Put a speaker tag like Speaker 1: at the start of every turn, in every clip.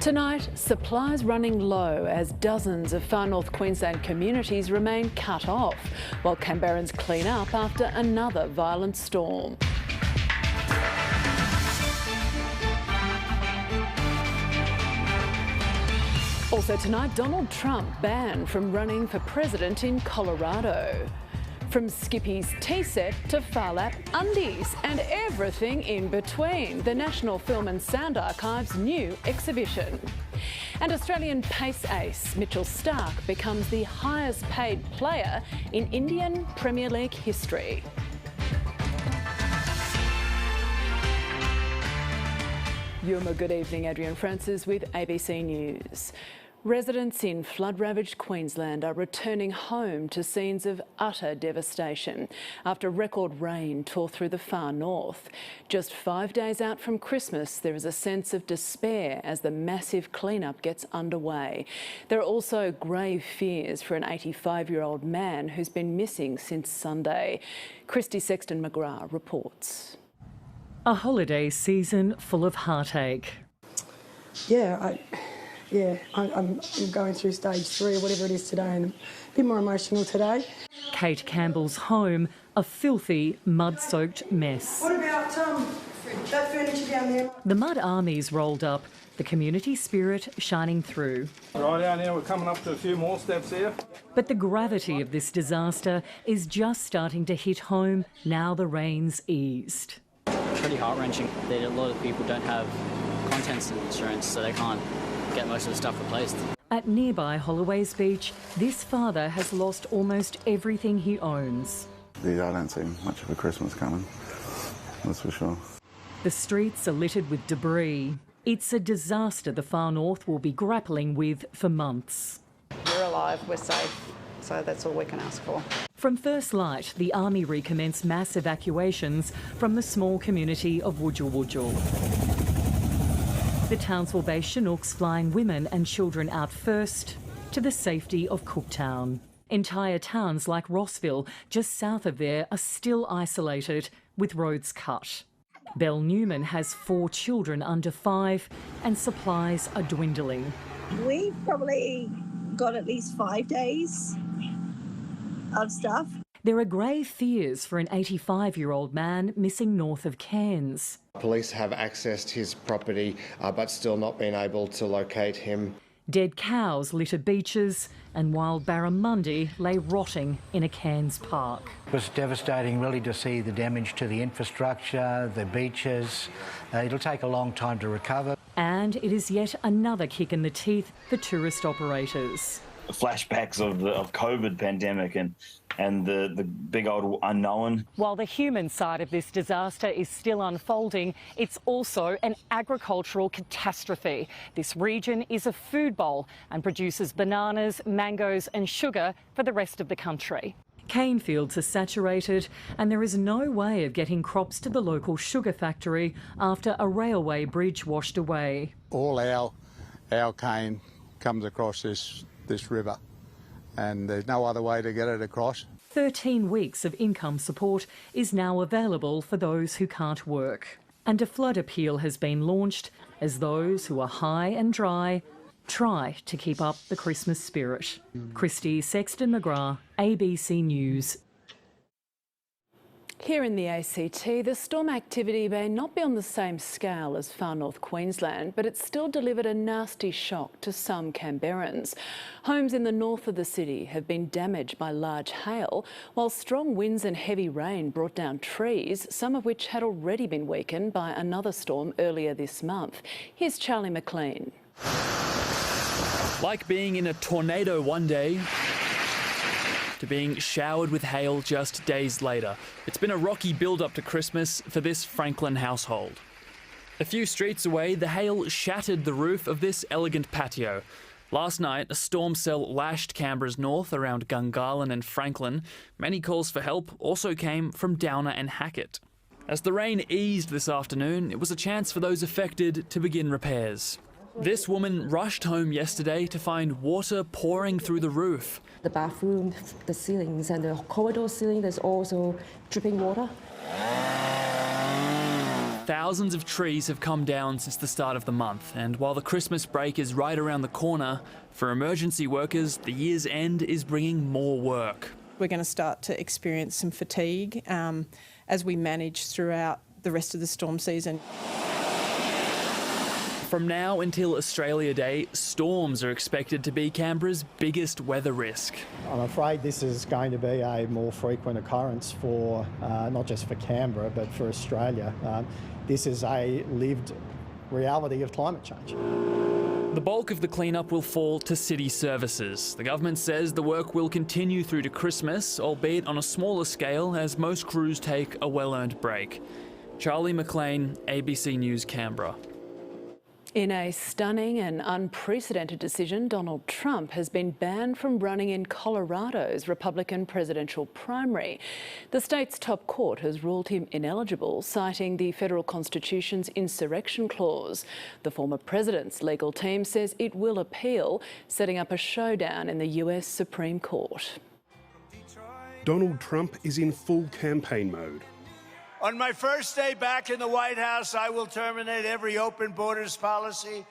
Speaker 1: Tonight, supplies running low as dozens of far north Queensland communities remain cut off, while Canberrans clean up after another violent storm. Also tonight, Donald Trump banned from running for president in Colorado. From Skippy's tea set to Farlap undies and everything in between, the National Film and Sound Archive's new exhibition. And Australian pace ace Mitchell Starc becomes the highest paid player in Indian Premier League history. Yuma, good evening. Adrienne Francis with ABC News. Residents in flood-ravaged Queensland are returning home to scenes of utter devastation after record rain tore through the far north. Just 5 days out from Christmas, there is a sense of despair as the massive clean-up gets underway. There are also grave fears for an 85-year-old man who's been missing since Sunday. Christy Sexton-McGrath reports.
Speaker 2: A holiday season full of heartache.
Speaker 3: I'm going through stage 3 or whatever it is today, and a bit more emotional today.
Speaker 2: Kate Campbell's home, a filthy, mud-soaked mess.
Speaker 3: What about that furniture down there?
Speaker 2: The mud army's rolled up, the community spirit shining through.
Speaker 4: Right down here, we're coming up to a few more steps here.
Speaker 2: But the gravity of this disaster is just starting to hit home now the rain's eased.
Speaker 5: Pretty heart-wrenching that a lot of people don't have contents insurance, so they can't get most of the stuff replaced.
Speaker 2: At nearby Holloways Beach, this father has lost almost everything he owns.
Speaker 6: I don't see much of a Christmas coming, that's for sure.
Speaker 2: The streets are littered with debris. It's a disaster the far north will be grappling with for months.
Speaker 7: We're alive, we're safe, so that's all we can ask for.
Speaker 2: From first light, the Army recommenced mass evacuations from the small community of Wujal Wujal. The Townsville-based Chinooks flying women and children out first to the safety of Cooktown. Entire towns like Rossville, just south of there, are still isolated with roads cut. Belle Newman has 4 children under 5 and supplies are dwindling.
Speaker 8: We've probably got at least 5 days of stuff.
Speaker 2: There are grave fears for an 85-year-old man missing north of Cairns.
Speaker 9: Police have accessed his property but still not been able to locate him.
Speaker 2: Dead cows litter beaches and wild barramundi lay rotting in a Cairns park.
Speaker 10: It was devastating really to see the damage to the infrastructure, the beaches. It'll take a long time to recover.
Speaker 2: And it is yet another kick in the teeth for tourist operators.
Speaker 11: Flashbacks of COVID pandemic and the big old unknown.
Speaker 2: While the human side of this disaster is still unfolding, it's also an agricultural catastrophe. This region is a food bowl and produces bananas, mangoes and sugar for the rest of the country. Cane fields are saturated and there is no way of getting crops to the local sugar factory after a railway bridge washed away.
Speaker 12: All our cane comes across this river and there's no other way to get it across.
Speaker 2: 13 weeks of income support is now available for those who can't work. And a flood appeal has been launched as those who are high and dry try to keep up the Christmas spirit. Christy Sexton-McGrath, ABC News.
Speaker 1: Here in the ACT, the storm activity may not be on the same scale as far north Queensland, but it still delivered a nasty shock to some Canberrans. Homes in the north of the city have been damaged by large hail, while strong winds and heavy rain brought down trees, some of which had already been weakened by another storm earlier this month. Here's Charlie McLean.
Speaker 13: Like being in a tornado one day to being showered with hail just days later. It's been a rocky build-up to Christmas for this Franklin household. A few streets away, the hail shattered the roof of this elegant patio. Last night, a storm cell lashed Canberra's north around Gungahlin and Franklin. Many calls for help also came from Downer and Hackett. As the rain eased this afternoon, it was a chance for those affected to begin repairs. This woman rushed home yesterday to find water pouring through the roof.
Speaker 14: The bathroom, the ceilings and the corridor ceiling, there's also dripping water.
Speaker 13: Thousands of trees have come down since the start of the month, and while the Christmas break is right around the corner, for emergency workers, the year's end is bringing more work.
Speaker 15: We're going to start to experience some fatigue as we manage throughout the rest of the storm season.
Speaker 13: From now until Australia Day, storms are expected to be Canberra's biggest weather risk.
Speaker 16: I'm afraid this is going to be a more frequent occurrence for not just for Canberra but for Australia. This is a lived reality of climate change.
Speaker 13: The bulk of the cleanup will fall to city services. The government says the work will continue through to Christmas, albeit on a smaller scale as most crews take a well-earned break. Charlie McLean, ABC News, Canberra.
Speaker 1: In a stunning and unprecedented decision, Donald Trump has been banned from running in Colorado's Republican presidential primary. The state's top court has ruled him ineligible, citing the federal constitution's insurrection clause. The former president's legal team says it will appeal, setting up a showdown in the US Supreme Court.
Speaker 17: Donald Trump is in full campaign mode.
Speaker 18: On my first day back in the White House, I will terminate every open borders policy.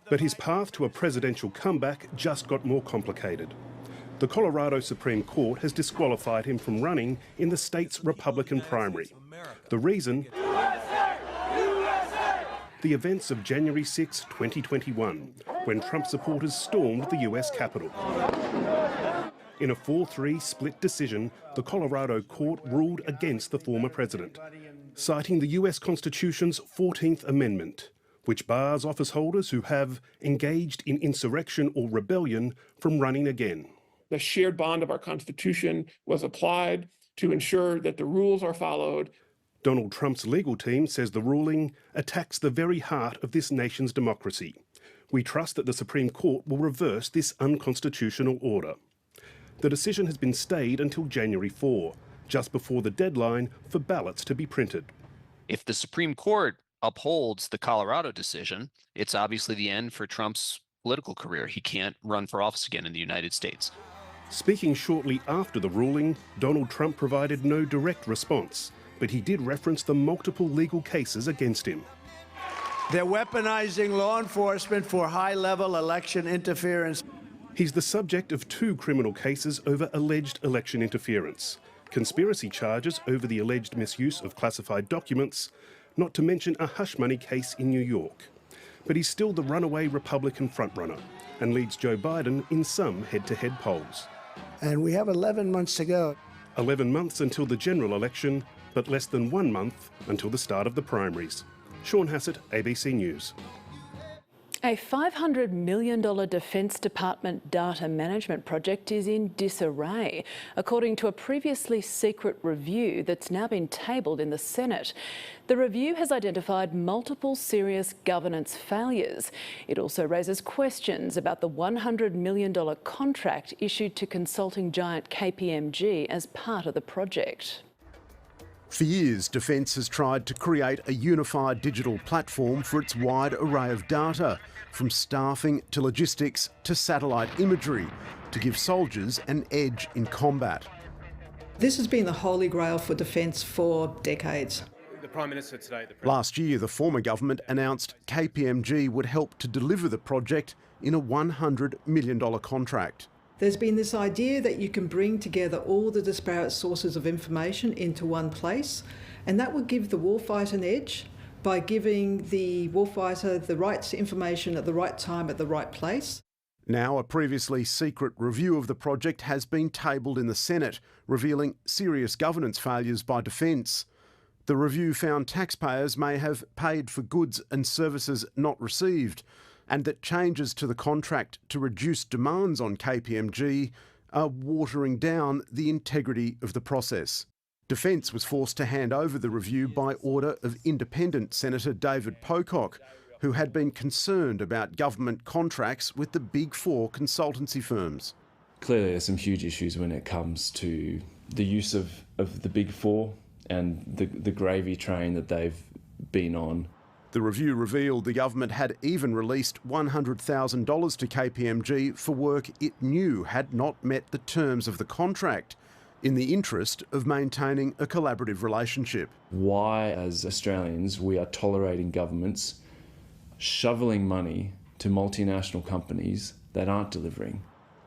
Speaker 17: But his path to a presidential comeback just got more complicated. The Colorado Supreme Court has disqualified him from running in the state's Republican primary. The reason? The events of January 6, 2021, when Trump supporters stormed the US Capitol. In a 4-3 split decision, the Colorado court ruled against the former president, citing the US Constitution's 14th Amendment, which bars office holders who have engaged in insurrection or rebellion from running again.
Speaker 19: The shared bond of our Constitution was applied to ensure that the rules are followed.
Speaker 17: Donald Trump's legal team says the ruling attacks the very heart of this nation's democracy. We trust that the Supreme Court will reverse this unconstitutional order. The decision has been stayed until January 4, just before the deadline for ballots to be printed.
Speaker 20: If the Supreme Court upholds the Colorado decision, it's obviously the end for Trump's political career. He can't run for office again in the United States.
Speaker 17: Speaking shortly after the ruling, Donald Trump provided no direct response, but he did reference the multiple legal cases against him.
Speaker 18: They're weaponizing law enforcement for high-level election interference.
Speaker 17: He's the subject of 2 criminal cases over alleged election interference, conspiracy charges over the alleged misuse of classified documents, not to mention a hush money case in New York. But he's still the runaway Republican frontrunner and leads Joe Biden in some head-to-head polls.
Speaker 18: And we have 11 months to go.
Speaker 17: 11 months until the general election, but less than 1 month until the start of the primaries. Sean Hassett, ABC News.
Speaker 1: A $500 million Defence Department data management project is in disarray, according to a previously secret review that's now been tabled in the Senate. The review has identified multiple serious governance failures. It also raises questions about the $100 million contract issued to consulting giant KPMG as part of the project.
Speaker 21: For years, Defence has tried to create a unified digital platform for its wide array of data, from staffing to logistics to satellite imagery, to give soldiers an edge in combat.
Speaker 22: This has been the holy grail for Defence for decades.
Speaker 23: The Prime Minister today...
Speaker 21: Last year, the former government announced KPMG would help to deliver the project in a $100 million contract.
Speaker 22: There's been this idea that you can bring together all the disparate sources of information into one place, and that would give the warfighter an edge by giving the warfighter the right information at the right time at the right place.
Speaker 21: Now, a previously secret review of the project has been tabled in the Senate, revealing serious governance failures by Defence. The review found taxpayers may have paid for goods and services not received, and that changes to the contract to reduce demands on KPMG are watering down the integrity of the process. Defence was forced to hand over the review by order of independent Senator David Pocock, who had been concerned about government contracts with the Big Four consultancy firms.
Speaker 24: Clearly there's some huge issues when it comes to the use of the Big Four and the gravy train that they've been on.
Speaker 21: The review revealed the government had even released $100,000 to KPMG for work it knew had not met the terms of the contract. in the interest of maintaining a collaborative relationship.
Speaker 24: Why, as Australians, we are tolerating governments shoveling money to multinational companies that aren't delivering.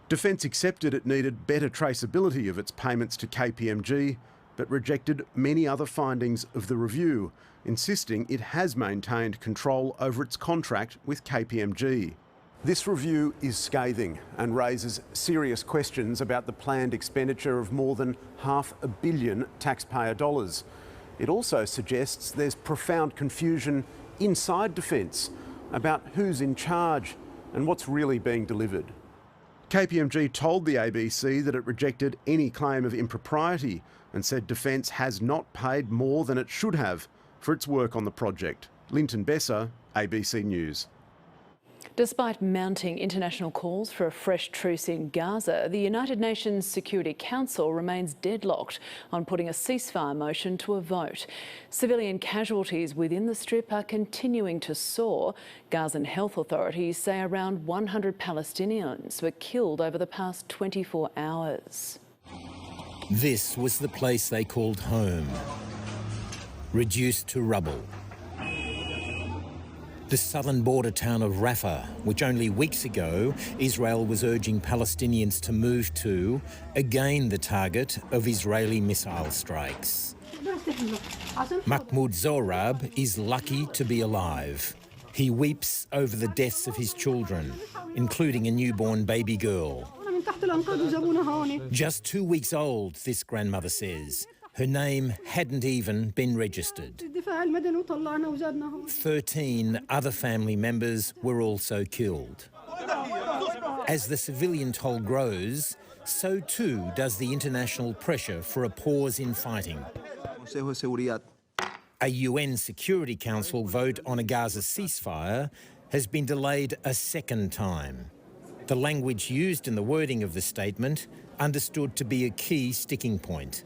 Speaker 21: Defence accepted it needed better traceability of its payments to KPMG, but rejected many other findings of the review, insisting it has maintained control over its contract with KPMG. This review is scathing and raises serious questions about the planned expenditure of more than $500 million taxpayer dollars. It also suggests there's profound confusion inside Defence about who's in charge and what's really being delivered. KPMG told the ABC that it rejected any claim of impropriety and said Defence has not paid more than it should have for its work on the project. Linton Besser, ABC News.
Speaker 1: Despite mounting international calls for a fresh truce in Gaza, the United Nations Security Council remains deadlocked on putting a ceasefire motion to a vote. Civilian casualties within the Strip are continuing to soar. Gazan health authorities say around 100 Palestinians were killed over the past 24 hours.
Speaker 3: This was the place they called home, reduced to rubble. The southern border town of Rafah, which only weeks ago Israel was urging Palestinians to move to, again the target of Israeli missile strikes. Mahmoud Zohrab is lucky to be alive. He weeps over the deaths of his children, including a newborn baby girl. Just 2 weeks old, this grandmother says. Her name hadn't even been registered. 13 other family members were also killed. As the civilian toll grows, so too does the international pressure for a pause in fighting. A UN Security Council vote on a Gaza ceasefire has been delayed a second time. The language used in the wording of the statement understood to be a key sticking point.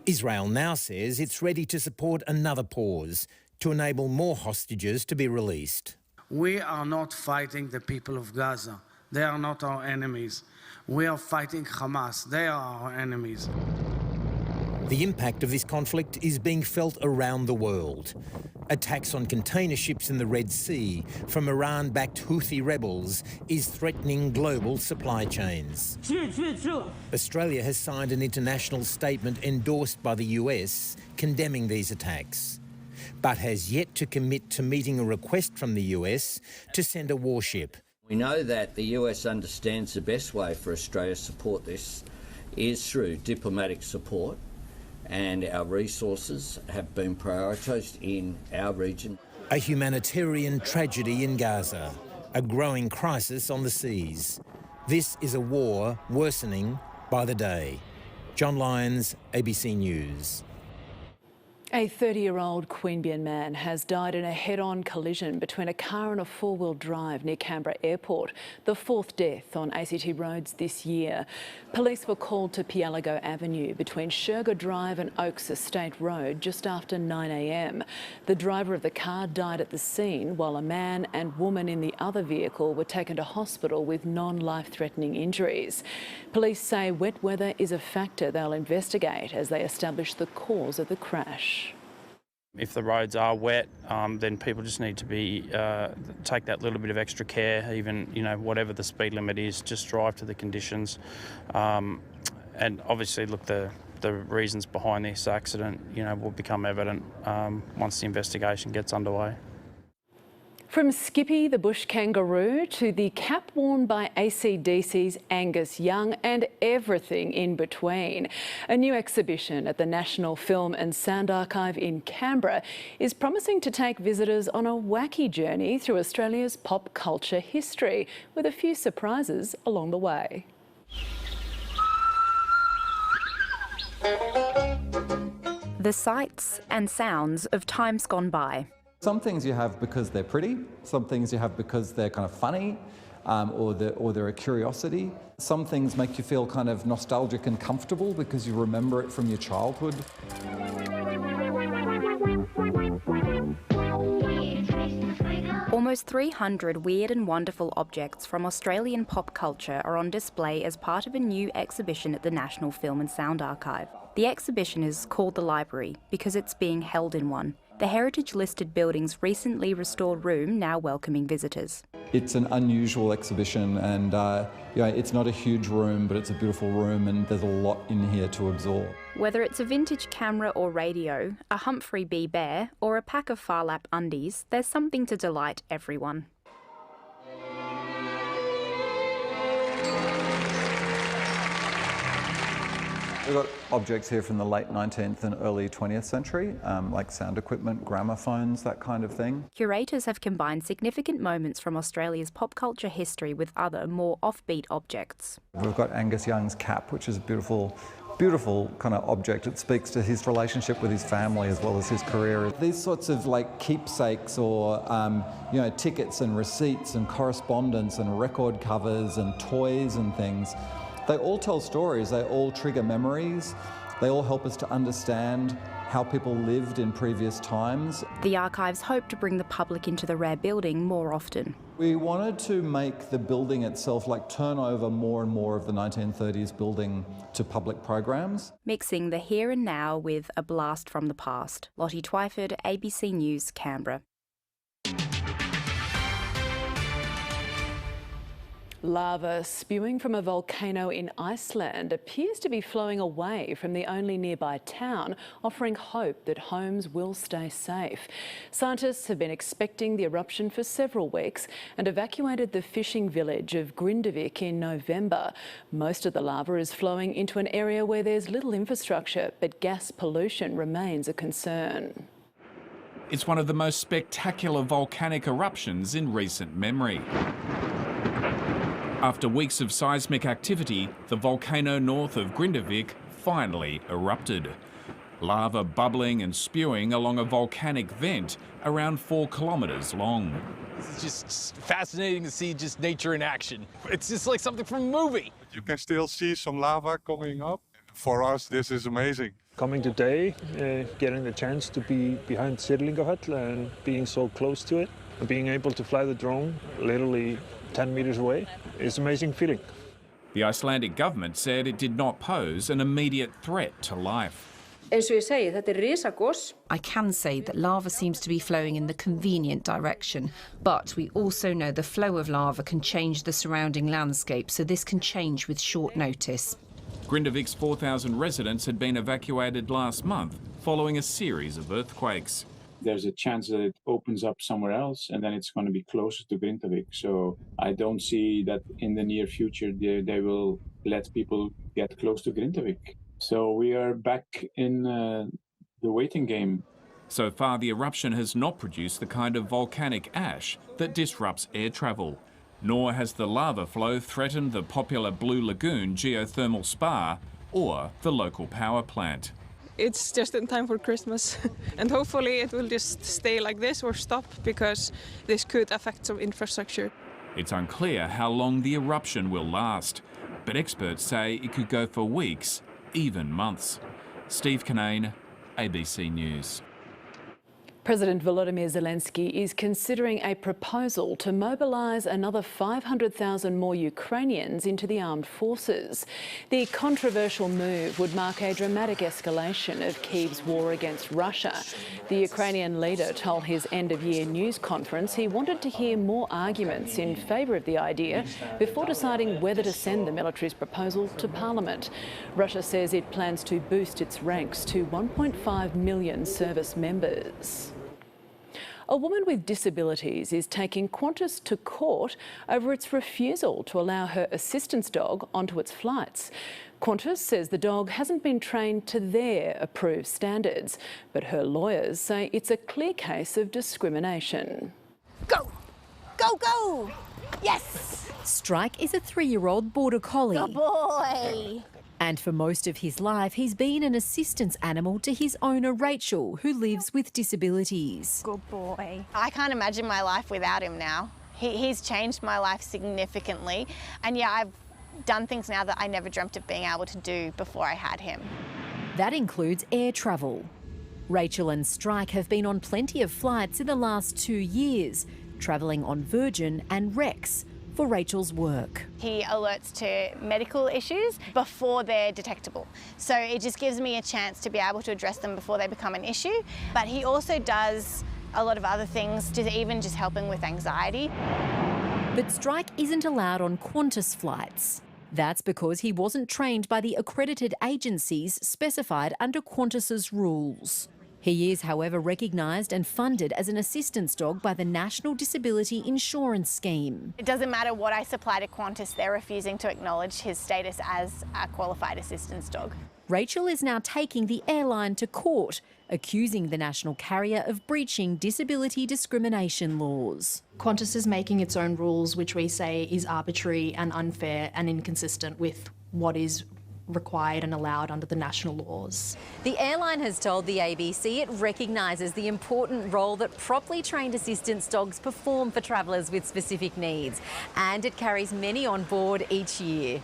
Speaker 3: Israel now says it's ready to support another pause to enable more hostages to be released.
Speaker 4: We are not fighting the people of Gaza. They are not our enemies. We are fighting Hamas. They are our enemies.
Speaker 3: The impact of this conflict is being felt around the world. Attacks on container ships in the Red Sea from Iran-backed Houthi rebels is threatening global supply chains. Australia has signed an international statement endorsed by the US condemning these attacks, but has yet to commit to meeting a request from the US to send a warship.
Speaker 5: We know that the US understands the best way for Australia to support this is through diplomatic support, and our resources have been prioritised in our region.
Speaker 3: A humanitarian tragedy in Gaza, a growing crisis on the seas. This is a war worsening by the day. John Lyons, ABC News.
Speaker 1: A 30-year-old Queanbeyan man has died in a head-on collision between a car and a four-wheel drive near Canberra Airport, the fourth death on ACT roads this year. Police were called to Pielago Avenue between Sherga Drive and Oaks Estate Road just after 9 a.m. The driver of the car died at the scene, while a man and woman in the other vehicle were taken to hospital with non-life-threatening injuries. Police say wet weather is a factor they'll investigate as they establish the cause of the crash.
Speaker 23: If the roads are wet, then people just need to take that little bit of extra care. Even whatever the speed limit is, just drive to the conditions, and obviously look the reasons behind this accident. Will become evident once the investigation gets underway.
Speaker 1: From Skippy the bush kangaroo to the cap worn by AC/DC's Angus Young and everything in between. A new exhibition at the National Film and Sound Archive in Canberra is promising to take visitors on a wacky journey through Australia's pop culture history, with a few surprises along the way.
Speaker 25: The sights and sounds of times gone by.
Speaker 26: Some things you have because they're pretty, some things you have because they're kind of funny, or they're a curiosity. Some things make you feel kind of nostalgic and comfortable because you remember it from your childhood.
Speaker 25: Almost 300 weird and wonderful objects from Australian pop culture are on display as part of a new exhibition at the National Film and Sound Archive. The exhibition is called The Library because it's being held in one, the heritage-listed building's recently restored room now welcoming visitors.
Speaker 26: It's an unusual exhibition, and it's not a huge room, but it's a beautiful room, and there's a lot in here to absorb.
Speaker 25: Whether it's a vintage camera or radio, a Humphrey B. Bear, or a pack of Farlap undies, there's something to delight everyone.
Speaker 26: We've got objects here from the late 19th and early 20th century, like sound equipment, gramophones, that kind of thing.
Speaker 25: Curators have combined significant moments from Australia's pop culture history with other, more offbeat objects.
Speaker 26: We've got Angus Young's cap, which is a beautiful kind of object. It speaks to his relationship with his family as well as his career. These sorts of like keepsakes or tickets and receipts and correspondence and record covers and toys and things, they all tell stories, they all trigger memories, they all help us to understand how people lived in previous times.
Speaker 25: The archives hope to bring the public into the rare building more often.
Speaker 26: We wanted to make the building itself turn over more and more of the 1930s building to public programs.
Speaker 25: Mixing the here and now with a blast from the past. Lottie Twyford, ABC News, Canberra.
Speaker 1: Lava spewing from a volcano in Iceland appears to be flowing away from the only nearby town, offering hope that homes will stay safe. Scientists have been expecting the eruption for several weeks and evacuated the fishing village of Grindavik in November. Most of the lava is flowing into an area where there's little infrastructure, but gas pollution remains a concern.
Speaker 6: It's one of the most spectacular volcanic eruptions in recent memory. After weeks of seismic activity, the volcano north of Grindavik finally erupted. Lava bubbling and spewing along a volcanic vent around 4 kilometres long.
Speaker 7: It's just fascinating to see just nature in action. It's just like something from a movie.
Speaker 8: You can still see some lava coming up. For us, this is amazing.
Speaker 9: Coming today, getting the chance to be behind Sirlingahöll and being so close to it, and being able to fly the drone literally 10 metres away, is an amazing feeling.
Speaker 6: The Icelandic government said it did not pose an immediate threat to life.
Speaker 10: I can say that lava seems to be flowing in the convenient direction, but we also know the flow of lava can change the surrounding landscape, so this can change with short notice.
Speaker 6: Grindavik's 4,000 residents had been evacuated last month following a series of earthquakes.
Speaker 11: There's a chance that it opens up somewhere else and then it's going to be closer to Grindavik. So I don't see that in the near future they will let people get close to Grindavik. So we are back in the waiting game.
Speaker 6: So far, the eruption has not produced the kind of volcanic ash that disrupts air travel. Nor has the lava flow threatened the popular Blue Lagoon geothermal spa or the local power plant.
Speaker 27: It's just in time for Christmas and hopefully it will just stay like this or stop, because this could affect some infrastructure.
Speaker 6: It's unclear how long the eruption will last, but experts say it could go for weeks, even months. Steve Kinane, ABC News.
Speaker 1: President Volodymyr Zelensky is considering a proposal to mobilise another 500,000 more Ukrainians into the armed forces. The controversial move would mark a dramatic escalation of Kyiv's war against Russia. The Ukrainian leader told his end-of-year news conference he wanted to hear more arguments in favour of the idea before deciding whether to send the military's proposal to Parliament. Russia says it plans to boost its ranks to 1.5 million service members. A woman with disabilities is taking Qantas to court over its refusal to allow her assistance dog onto its flights. Qantas says the dog hasn't been trained to their approved standards, but her lawyers say it's a clear case of discrimination.
Speaker 28: Go! Go, go! Yes!
Speaker 29: Strike is a 3-year-old border collie.
Speaker 28: Good boy!
Speaker 29: And for most of his life, he's been an assistance animal to his owner, Rachel, who lives with disabilities.
Speaker 28: Good boy. I can't imagine my life without him now. He's changed my life significantly. And yeah, I've done things now that I never dreamt of being able to do before I had him.
Speaker 29: That includes air travel. Rachel and Strike have been on plenty of flights in the last 2 years, travelling on Virgin and Rex for Rachel's work.
Speaker 28: He alerts to medical issues before they're detectable. So it just gives me a chance to be able to address them before they become an issue. But he also does a lot of other things, even just helping with anxiety.
Speaker 29: But strike isn't allowed on Qantas flights. That's because he wasn't trained by the accredited agencies specified under Qantas's rules. He is, however, recognised and funded as an assistance dog by the National Disability Insurance Scheme.
Speaker 28: It doesn't matter what I supply to Qantas, they're refusing to acknowledge his status as a qualified assistance dog.
Speaker 29: Rachel is now taking the airline to court, accusing the national carrier of breaching disability discrimination laws.
Speaker 2: Qantas is making its own rules, which we say is arbitrary and unfair and inconsistent with what is required and allowed under the national laws.
Speaker 29: The airline has told the ABC it recognises the important role that properly trained assistance dogs perform for travellers with specific needs, and it carries many on board each year.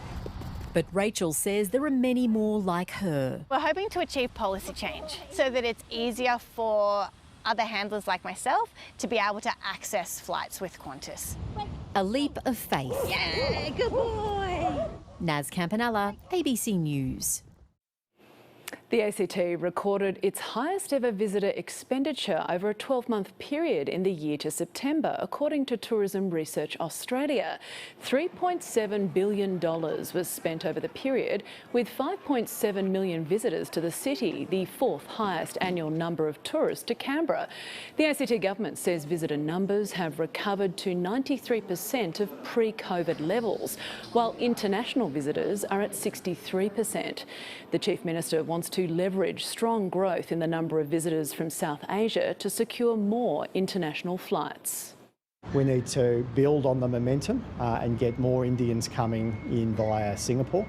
Speaker 29: But Rachel says there are many more like her.
Speaker 28: We're hoping to achieve policy change so that it's easier for other handlers like myself to be able to access flights with Qantas.
Speaker 29: A leap of faith.
Speaker 28: Yeah, good boy!
Speaker 29: Naz Campanella, ABC News.
Speaker 1: The ACT recorded its highest ever visitor expenditure over a 12-month period in the year to September, according to Tourism Research Australia. $3.7 billion was spent over the period, with 5.7 million visitors to the city, the fourth highest annual number of tourists to Canberra. The ACT government says visitor numbers have recovered to 93% of pre-COVID levels, while international visitors are at 63%. The Chief Minister wants to leverage strong growth in the number of visitors from South Asia to secure more international flights.
Speaker 12: We need to build on the momentum and get more Indians coming in via Singapore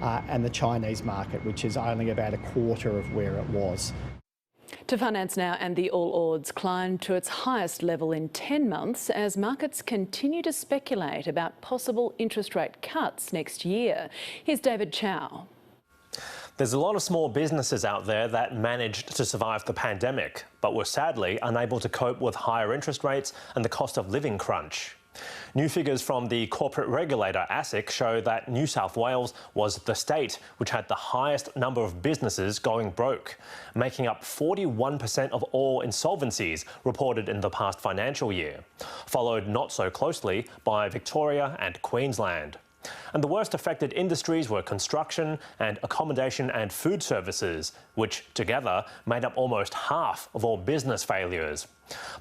Speaker 12: and the Chinese market, which is only about a quarter of where it was.
Speaker 1: To finance now, and the All Ords climbed to its highest level in 10 months as markets continue to speculate about possible interest rate cuts next year. Here's David Chow.
Speaker 13: There's a lot of small businesses out there that managed to survive the pandemic, but were sadly unable to cope with higher interest rates and the cost of living crunch. New figures from the corporate regulator ASIC show that New South Wales was the state which had the highest number of businesses going broke, making up 41% of all insolvencies reported in the past financial year, followed not so closely by Victoria and Queensland. And the worst affected industries were construction and accommodation and food services, which together made up almost half of all business failures.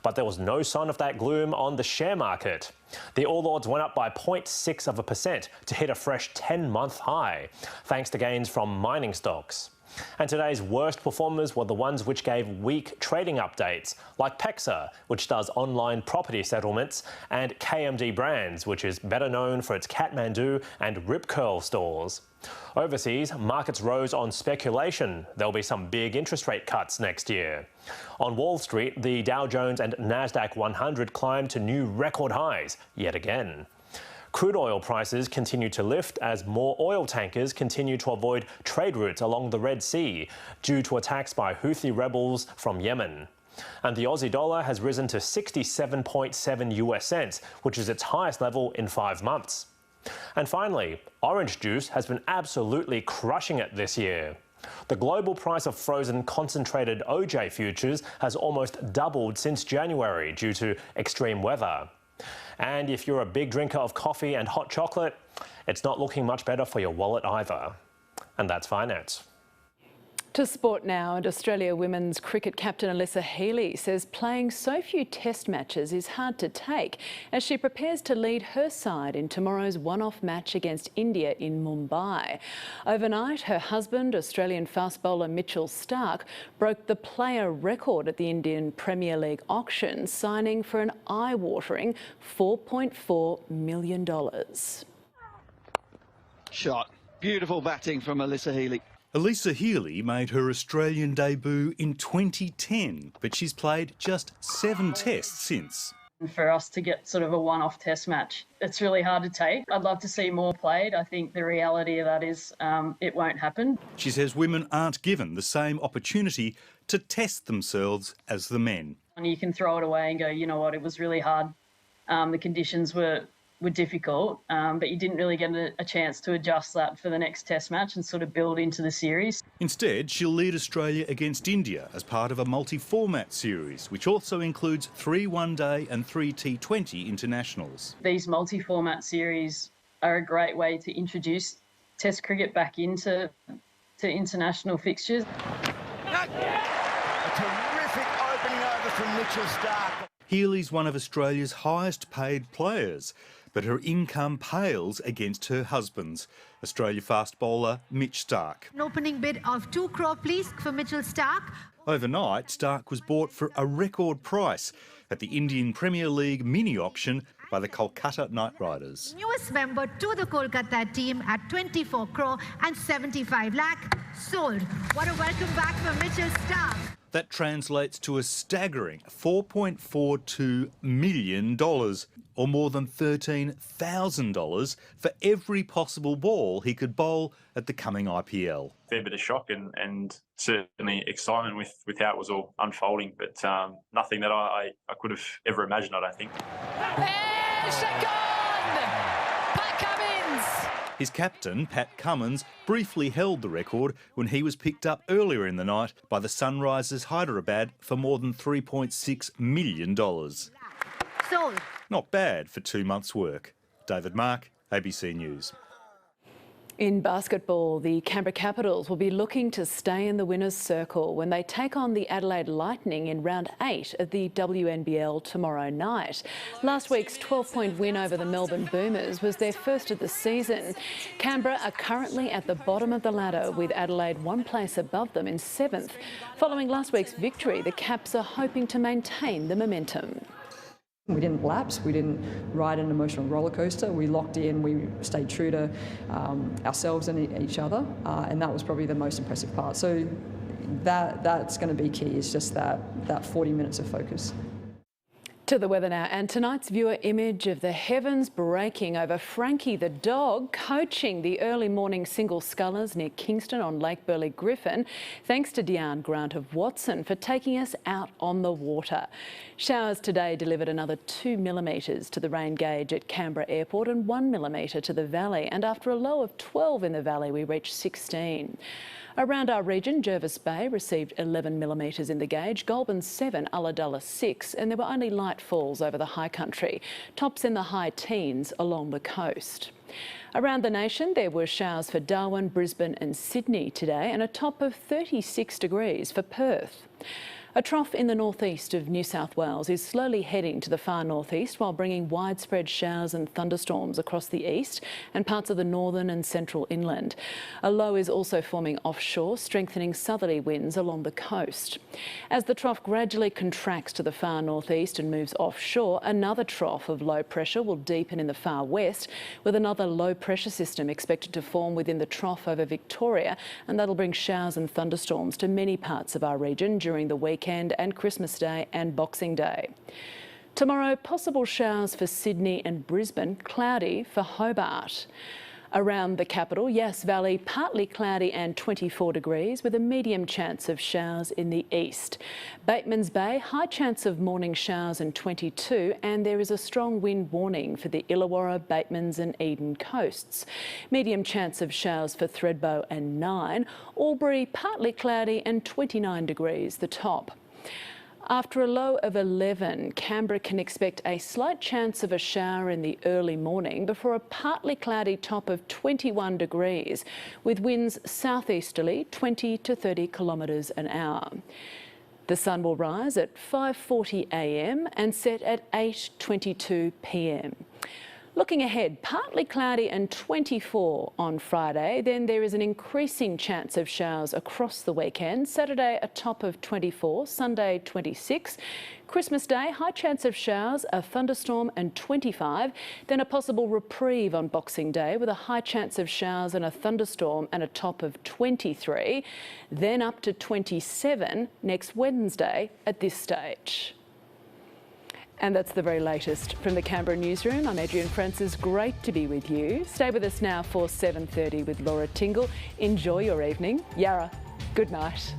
Speaker 13: But there was no sign of that gloom on the share market. The All Ords went up by 0.6% to hit a fresh 10-month high, thanks to gains from mining stocks. And today's worst performers were the ones which gave weak trading updates, like PEXA, which does online property settlements, and KMD Brands, which is better known for its Kathmandu and Rip Curl stores. Overseas, markets rose on speculation there'll be some big interest rate cuts next year. On Wall Street, the Dow Jones and Nasdaq 100 climbed to new record highs yet again. Crude oil prices continue to lift as more oil tankers continue to avoid trade routes along the Red Sea due to attacks by Houthi rebels from Yemen. And the Aussie dollar has risen to 67.7 US cents, which is its highest level in 5 months. And finally, orange juice has been absolutely crushing it this year. The global price of frozen concentrated OJ futures has almost doubled since January due to extreme weather. And if you're a big drinker of coffee and hot chocolate, it's not looking much better for your wallet either. And that's finance.
Speaker 1: To sport now, and Australia women's cricket captain Alyssa Healy says playing so few test matches is hard to take as she prepares to lead her side in tomorrow's one-off match against India in Mumbai. Overnight, her husband, Australian fast bowler Mitchell Starc, broke the player record at the Indian Premier League auction, signing for an eye-watering $4.4 million.
Speaker 14: Shot. Beautiful batting from Alyssa Healy.
Speaker 15: Alyssa Healy made her Australian debut in 2010, but she's played just 7 tests since.
Speaker 16: For us to get sort of a one-off test match, it's really hard to take. I'd love to see more played. I think the reality of that is it won't happen.
Speaker 15: She says women aren't given the same opportunity to test themselves as the men.
Speaker 16: And you can throw it away and go, you know what, it was really hard the conditions were difficult, but you didn't really get a chance to adjust that for the next Test match and sort of build into the series.
Speaker 15: Instead, she'll lead Australia against India as part of a multi-format series, which also includes 3 one-day and 3 T20 internationals.
Speaker 16: These multi-format series are a great way to introduce Test cricket back into international fixtures.
Speaker 4: A terrific opening over from Mitchell Starc.
Speaker 15: Healy's one of Australia's highest paid players, but her income pales against her husband's, Australia fast bowler Mitch Starc.
Speaker 5: An opening bid of 2 crore, please, for Mitchell Starc.
Speaker 15: Overnight, Starc was bought for a record price at the Indian Premier League mini-auction by the Kolkata Knight Riders.
Speaker 5: Newest member to the Kolkata team at 24 crore and 75 lakh. Sold. What a welcome back for Mitchell Starc.
Speaker 15: That translates to a staggering $4.42 million, or more than $13,000 for every possible ball he could bowl at the coming IPL.
Speaker 17: Fair bit of shock and certainly excitement with how it was all unfolding, but nothing that I could have ever imagined, I don't think.
Speaker 15: His captain, Pat Cummins, briefly held the record when he was picked up earlier in the night by the Sunrisers Hyderabad for more than $3.6 million.
Speaker 5: Sold.
Speaker 15: Not bad for 2 months' work. David Mark, ABC News.
Speaker 1: In basketball, the Canberra Capitals will be looking to stay in the winner's circle when they take on the Adelaide Lightning in round 8 of the WNBL tomorrow night. Last week's 12-point win over the Melbourne Boomers was their first of the season. Canberra are currently at the bottom of the ladder, with Adelaide 1 place above them in 7th. Following last week's victory, the Caps are hoping to maintain the momentum.
Speaker 18: We didn't lapse, we didn't ride an emotional roller coaster. We locked in, we stayed true to ourselves and each other, and that was probably the most impressive part. So that's going to be key, is just that 40 minutes of focus.
Speaker 1: To the weather now, and tonight's viewer image of the heavens breaking over Frankie the dog coaching the early morning single scullers near Kingston on Lake Burley Griffin. Thanks to Deanne Grant of Watson for taking us out on the water. Showers today delivered another 2 millimetres to the rain gauge at Canberra Airport and 1 millimetre to the valley, and after a low of 12 in the valley we reached 16. Around our region, Jervis Bay received 11 millimetres in the gauge, Goulburn 7, Ulladulla 6, and there were only light falls over the high country. Tops in the high teens along the coast. Around the nation, there were showers for Darwin, Brisbane and Sydney today, and a top of 36 degrees for Perth. A trough in the northeast of New South Wales is slowly heading to the far northeast while bringing widespread showers and thunderstorms across the east and parts of the northern and central inland. A low is also forming offshore, strengthening southerly winds along the coast. As the trough gradually contracts to the far northeast and moves offshore, another trough of low pressure will deepen in the far west, with another low pressure system expected to form within the trough over Victoria, and that'll bring showers and thunderstorms to many parts of our region during the weekend and Christmas Day and Boxing Day. Tomorrow, possible showers for Sydney and Brisbane, cloudy for Hobart. Around the capital, Yass Valley, partly cloudy and 24 degrees with a medium chance of showers in the east. Batemans Bay, high chance of morning showers and 22, and there is a strong wind warning for the Illawarra, Batemans and Eden coasts. Medium chance of showers for Thredbo and 9. Albury, partly cloudy and 29 degrees, the top. After a low of 11, Canberra can expect a slight chance of a shower in the early morning before a partly cloudy top of 21 degrees, with winds southeasterly 20 to 30 kilometres an hour. The sun will rise at 5:40 a.m. and set at 8:22 p.m. Looking ahead, partly cloudy and 24 on Friday, then there is an increasing chance of showers across the weekend. Saturday, a top of 24, Sunday 26. Christmas Day, high chance of showers, a thunderstorm and 25. Then a possible reprieve on Boxing Day with a high chance of showers and a thunderstorm and a top of 23. Then up to 27 next Wednesday at this stage. And that's the very latest from the Canberra newsroom. I'm Adrienne Francis. Great to be with you. Stay with us now for 7:30 with Laura Tingle. Enjoy your evening. Yarra, good night.